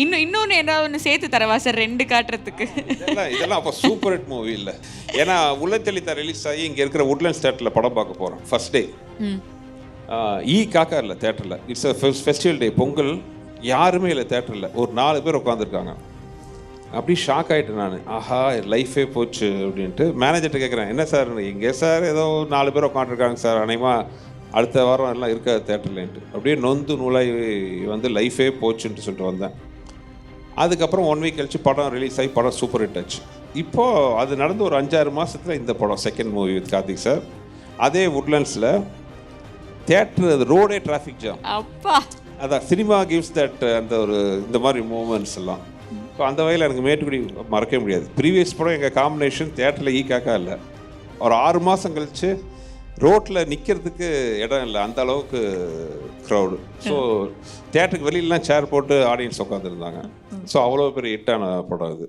இன்னொன்னு ஏதாவது ஒன்று சேர்த்து தரவா சார் 2 காட்டுறதுக்கு? இதெல்லாம் அப்போ சூப்பர் ஹிட் மூவி இல்லை. ஏன்னா உள்ளத்தெளித்தா ரிலீஸ் ஆகி இங்கே இருக்கிற உட்லண்ட்ஸ் தேட்டரில் படம் பார்க்க போகிறோம் ஃபர்ஸ்ட் டே. காக்கா இல்லை தேட்டரில். இட்ஸ் அ ஃபெஸ்டிவல் டே, பொங்கல். யாருமே இல்லை தேட்டரில். ஒரு 4 பேர் உட்காந்துருக்காங்க. அப்படி ஷாக் ஆகிட்டேன் நான். ஆஹா லைஃபே போச்சு அப்படின்ட்டு மேனேஜர்கிட்ட கேட்குறேன், என்ன சார் இங்கே சார் ஏதோ 4 பேர் உட்காந்துருக்காங்க சார், அநேகமாக அடுத்த வாரம் எல்லாம் இருக்காது தேட்டர்லேன்ட்டு. அப்படியே நொந்து நூலாகி வந்து லைஃபே போச்சுன்ட்டு சொல்லிட்டு வந்தேன். அதுக்கப்புறம் 1 வீக் கழிச்சு படம் ரிலீஸ் ஆகி படம் சூப்பர் ஹிட் ஆச்சு. இப்போது அது நடந்து ஒரு 5-6 மாதத்தில் இந்த படம் second movie with Karthik sir. அதே உட்லண்ட்ஸில் தேட்டர் அது ரோடே டிராஃபிக் ஜாம். அப்பா அதான் சினிமா கிவ்ஸ் தட் அந்த ஒரு இந்த மாதிரி மூமெண்ட்ஸ் எல்லாம். ஸோ அந்த வகையில் எனக்கு மேட்டுக்குடி மறக்கவே முடியாது. ப்ரீவியஸ் படம் எங்கள் காம்பினேஷன் தேட்டரில் காக்கா இல்லை. ஒரு 6 மாதம் கழிச்சு ரோட்டில் நிற்கிறதுக்கு இடம் இல்லை, அந்த அளவுக்கு க்ரௌடு. ஸோ தேட்டருக்கு வெளியிலலாம் சேர் போட்டு ஆடியன்ஸ் உட்காந்துருந்தாங்க. ஸோ அவ்வளோ பெரிய ஹிட்டான படம் அது.